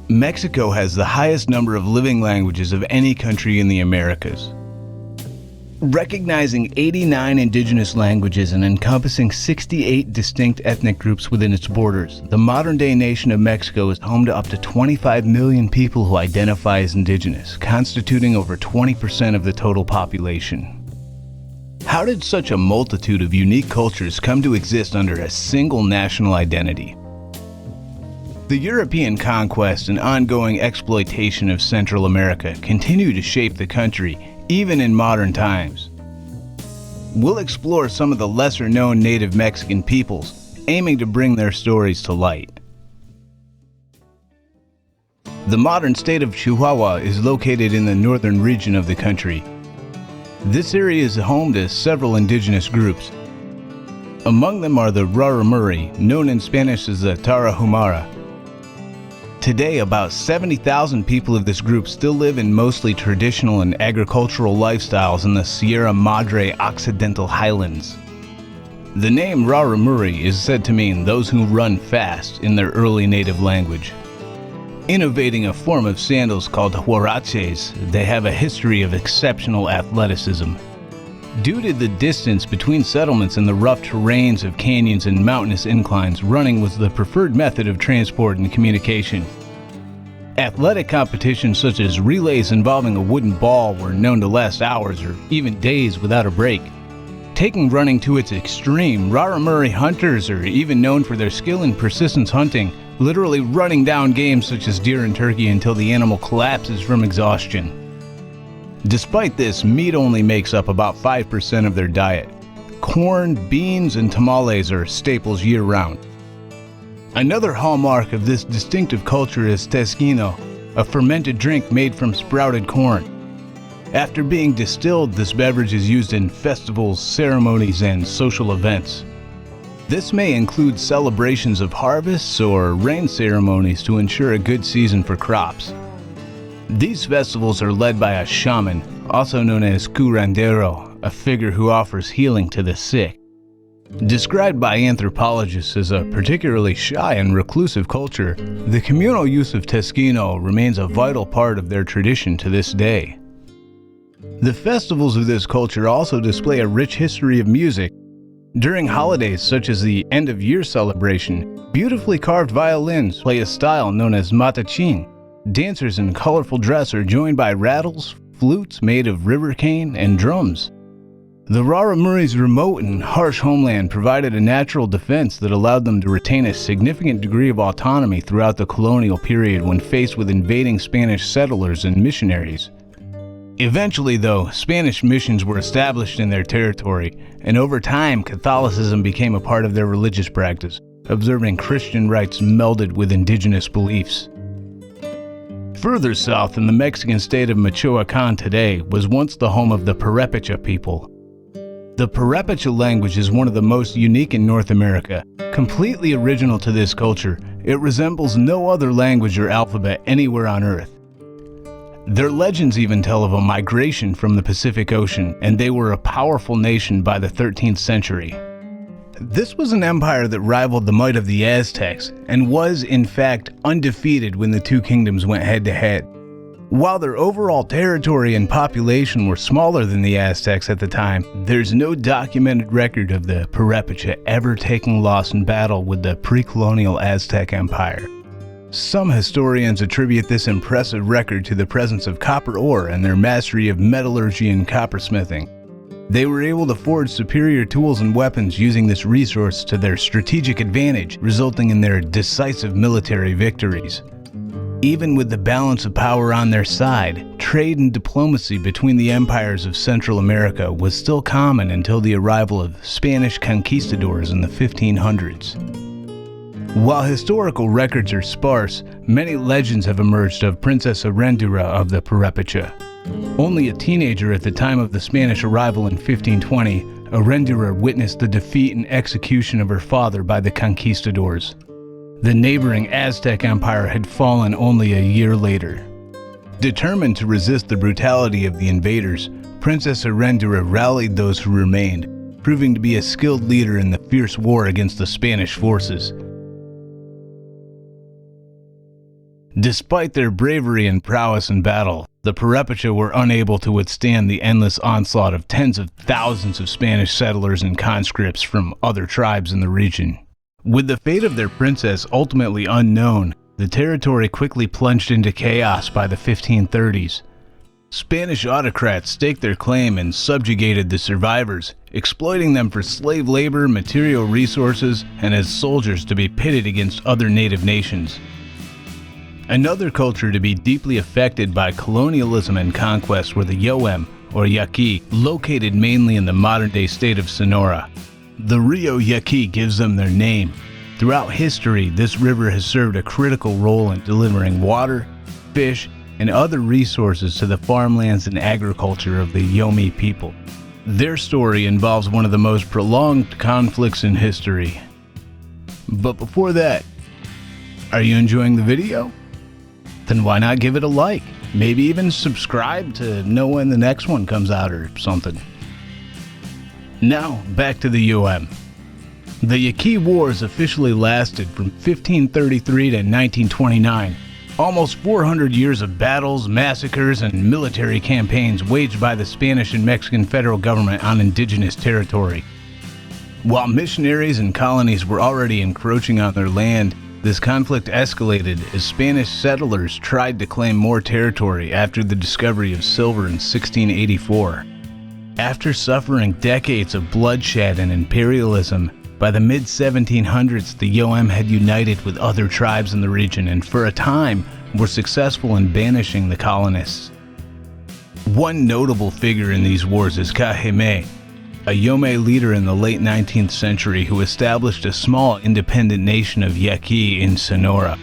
Mexico has the highest number of living languages of any country in the Americas. Recognizing 89 indigenous languages and encompassing 68 distinct ethnic groups within its borders, the modern-day nation of Mexico is home to up to 25 million people who identify as indigenous, constituting over 20% of the total population. How did such a multitude of unique cultures come to exist under a single national identity? The European conquest and ongoing exploitation of Central America continue to shape the country, even in modern times. We'll explore some of the lesser-known native Mexican peoples, aiming to bring their stories to light. The modern state of Chihuahua is located in the northern region of the country. This area is home to several indigenous groups. Among them are the Tarahumara, known in Spanish as the Tarahumara. Today, about 70,000 people of this group still live in mostly traditional and agricultural lifestyles in the Sierra Madre Occidental Highlands. The name Tarahumara is said to mean those who run fast in their early native language. Innovating a form of sandals called huaraches, they have a history of exceptional athleticism. Due to the distance between settlements and the rough terrains of canyons and mountainous inclines, running was the preferred method of transport and communication. Athletic competitions such as relays involving a wooden ball were known to last hours or even days without a break. Taking running to its extreme, Tarahumara hunters are even known for their skill in persistence hunting, literally running down game such as deer and turkey until the animal collapses from exhaustion. Despite this, meat only makes up about 5% of their diet. Corn, beans, and tamales are staples year-round. Another hallmark of this distinctive culture is tezquino, a fermented drink made from sprouted corn. After being distilled, this beverage is used in festivals, ceremonies, and social events. This may include celebrations of harvests or rain ceremonies to ensure a good season for crops. These festivals are led by a shaman, also known as curandero, a figure who offers healing to the sick. Described by anthropologists as a particularly shy and reclusive culture, the communal use of tezquino remains a vital part of their tradition to this day. The festivals of this culture also display a rich history of music. During holidays such as the end-of-year celebration, beautifully carved violins play a style known as matachin. Dancers in colorful dress are joined by rattles, flutes made of river cane, and drums. The Tarahumara's remote and harsh homeland provided a natural defense that allowed them to retain a significant degree of autonomy throughout the colonial period when faced with invading Spanish settlers and missionaries. Eventually, though, Spanish missions were established in their territory, and over time Catholicism became a part of their religious practice, observing Christian rites melded with indigenous beliefs. Further south in the Mexican state of Michoacán today was once the home of the Purepecha people. The Purepecha language is one of the most unique in North America. Completely original to this culture, it resembles no other language or alphabet anywhere on Earth. Their legends even tell of a migration from the Pacific Ocean, and they were a powerful nation by the 13th century. This was an empire that rivaled the might of the Aztecs, and was, in fact, undefeated when the two kingdoms went head-to-head. While their overall territory and population were smaller than the Aztecs at the time, there's no documented record of the Purepecha ever taking loss in battle with the pre-colonial Aztec Empire. Some historians attribute this impressive record to the presence of copper ore and their mastery of metallurgy and coppersmithing. They were able to forge superior tools and weapons using this resource to their strategic advantage, resulting in their decisive military victories. Even with the balance of power on their side, trade and diplomacy between the empires of Central America was still common until the arrival of Spanish conquistadors in the 1500s. While historical records are sparse, many legends have emerged of Princess Arendura of the Purepecha. Only a teenager at the time of the Spanish arrival in 1520, Arendura witnessed the defeat and execution of her father by the conquistadors. The neighboring Aztec Empire had fallen only a year later. Determined to resist the brutality of the invaders, Princess Arendura rallied those who remained, proving to be a skilled leader in the fierce war against the Spanish forces. Despite their bravery and prowess in battle, the Purepecha were unable to withstand the endless onslaught of tens of thousands of Spanish settlers and conscripts from other tribes in the region. With the fate of their princess ultimately unknown, the territory quickly plunged into chaos by the 1530s. Spanish autocrats staked their claim and subjugated the survivors, exploiting them for slave labor, material resources, and as soldiers to be pitted against other native nations. Another culture to be deeply affected by colonialism and conquest were the Yoem, or Yaqui, located mainly in the modern-day state of Sonora. The Rio Yaqui gives them their name. Throughout history, this river has served a critical role in delivering water, fish, and other resources to the farmlands and agriculture of the Yomi people. Their story involves one of the most prolonged conflicts in history. But before that, are you enjoying the video? Then why not give it a like? Maybe even subscribe to know when the next one comes out or something. Now, back to the UM. The Yaqui Wars officially lasted from 1533 to 1929. Almost 400 years of battles, massacres, and military campaigns waged by the Spanish and Mexican federal government on indigenous territory. While missionaries and colonies were already encroaching on their land, this conflict escalated as Spanish settlers tried to claim more territory after the discovery of silver in 1684. After suffering decades of bloodshed and imperialism, by the mid-1700s the Yoem had united with other tribes in the region and for a time were successful in banishing the colonists. One notable figure in these wars is Cajeme, a Yome leader in the late 19th century who established a small independent nation of Yaqui in Sonora.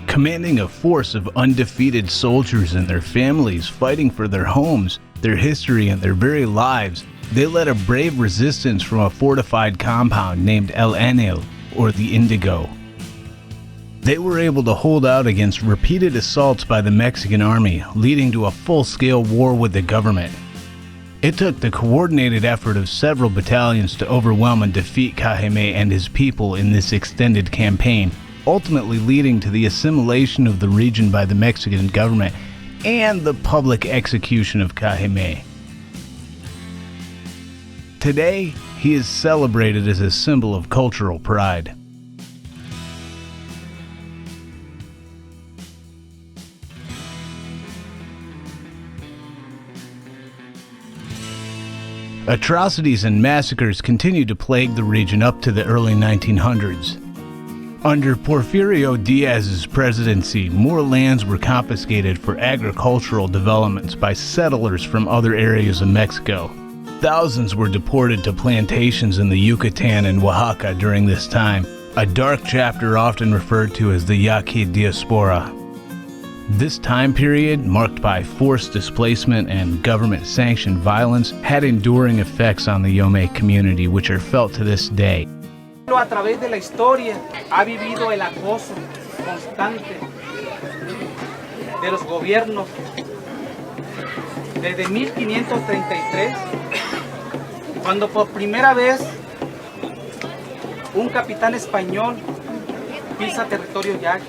Commanding a force of undefeated soldiers and their families fighting for their homes, their history, and their very lives, they led a brave resistance from a fortified compound named El Anil, or the Indigo. They were able to hold out against repeated assaults by the Mexican army, leading to a full-scale war with the government. It took the coordinated effort of several battalions to overwhelm and defeat Cajeme and his people in this extended campaign, ultimately leading to the assimilation of the region by the Mexican government and the public execution of Cajeme. Today, he is celebrated as a symbol of cultural pride. Atrocities and massacres continued to plague the region up to the early 1900s. Under Porfirio Diaz's presidency, more lands were confiscated for agricultural developments by settlers from other areas of Mexico. Thousands were deported to plantations in the Yucatan and Oaxaca during this time, a dark chapter often referred to as the Yaqui diaspora. This time period, marked by forced displacement and government-sanctioned violence, had enduring effects on the Yome community, which are felt to this day. A través de la historia ha vivido el acoso constante de los gobiernos. Desde 1533, cuando por primera vez un capitán español pisa territorio Yaqui.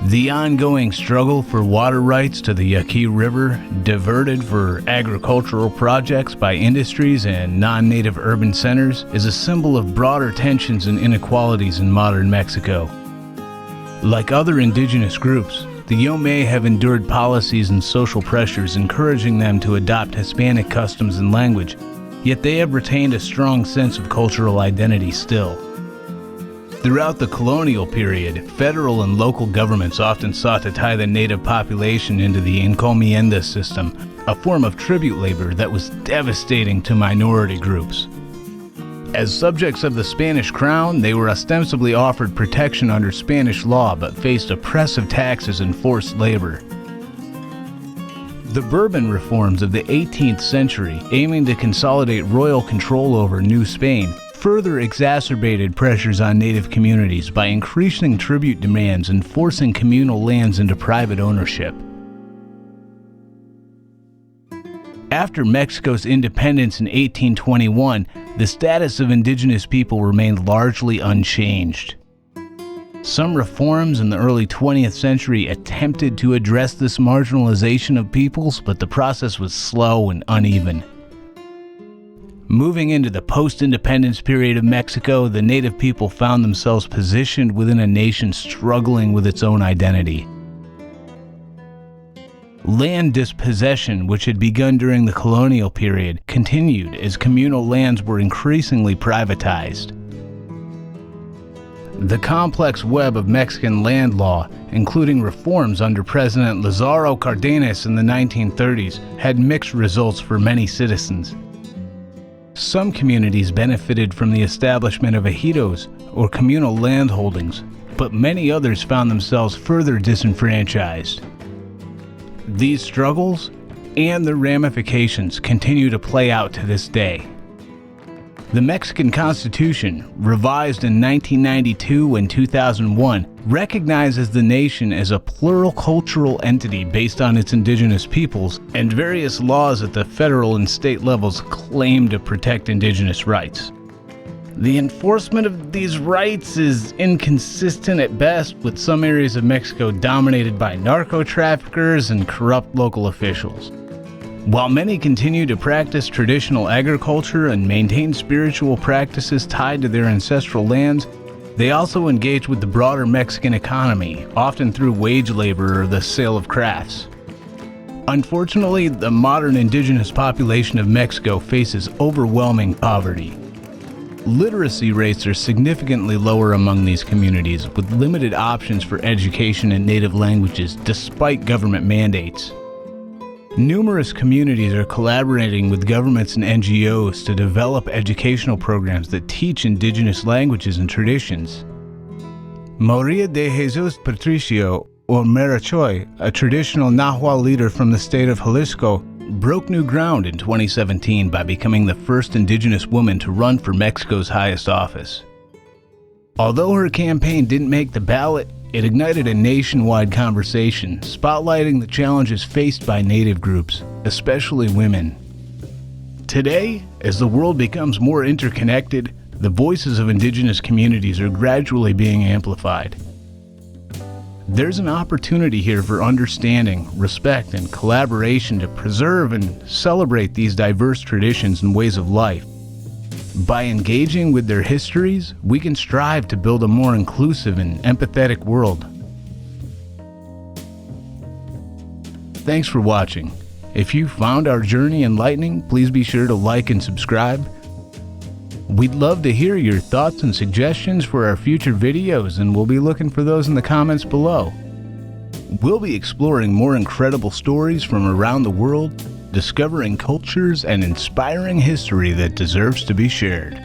The ongoing struggle for water rights to the Yaqui River, diverted for agricultural projects by industries and non-native urban centers, is a symbol of broader tensions and inequalities in modern Mexico. Like other indigenous groups, the Yome have endured policies and social pressures encouraging them to adopt Hispanic customs and language, yet they have retained a strong sense of cultural identity still. Throughout the colonial period, federal and local governments often sought to tie the native population into the encomienda system, a form of tribute labor that was devastating to minority groups. As subjects of the Spanish crown, they were ostensibly offered protection under Spanish law but faced oppressive taxes and forced labor. The Bourbon reforms of the 18th century, aiming to consolidate royal control over New Spain, further exacerbated pressures on native communities by increasing tribute demands and forcing communal lands into private ownership. After Mexico's independence in 1821, the status of indigenous people remained largely unchanged. Some reforms in the early 20th century attempted to address this marginalization of peoples, but the process was slow and uneven. Moving into the post-independence period of Mexico, the native people found themselves positioned within a nation struggling with its own identity. Land dispossession, which had begun during the colonial period, continued as communal lands were increasingly privatized. The complex web of Mexican land law, including reforms under President Lázaro Cárdenas in the 1930s, had mixed results for many citizens. Some communities benefited from the establishment of ejidos, or communal land holdings, but many others found themselves further disenfranchised. These struggles and their ramifications continue to play out to this day. The Mexican Constitution, revised in 1992 and 2001, recognizes the nation as a plural cultural entity based on its indigenous peoples, and various laws at the federal and state levels claim to protect indigenous rights. The enforcement of these rights is inconsistent at best, with some areas of Mexico dominated by narco-traffickers and corrupt local officials. While many continue to practice traditional agriculture and maintain spiritual practices tied to their ancestral lands, they also engage with the broader Mexican economy, often through wage labor or the sale of crafts. Unfortunately, the modern indigenous population of Mexico faces overwhelming poverty. Literacy rates are significantly lower among these communities, with limited options for education in native languages despite government mandates. Numerous communities are collaborating with governments and NGOs to develop educational programs that teach indigenous languages and traditions. Maria de Jesus Patricio, or Marachoy, a traditional Nahuatl leader from the state of Jalisco, broke new ground in 2017 by becoming the first indigenous woman to run for Mexico's highest office. Although her campaign didn't make the ballot, it ignited a nationwide conversation, spotlighting the challenges faced by native groups, especially women. Today, as the world becomes more interconnected, the voices of indigenous communities are gradually being amplified. There's an opportunity here for understanding, respect, and collaboration to preserve and celebrate these diverse traditions and ways of life. By engaging with their histories, we can strive to build a more inclusive and empathetic world. Thanks for watching. If you found our journey enlightening, please be sure to like and subscribe. We'd love to hear your thoughts and suggestions for our future videos, and we'll be looking for those in the comments below. We'll be exploring more incredible stories from around the world, discovering cultures and inspiring history that deserves to be shared.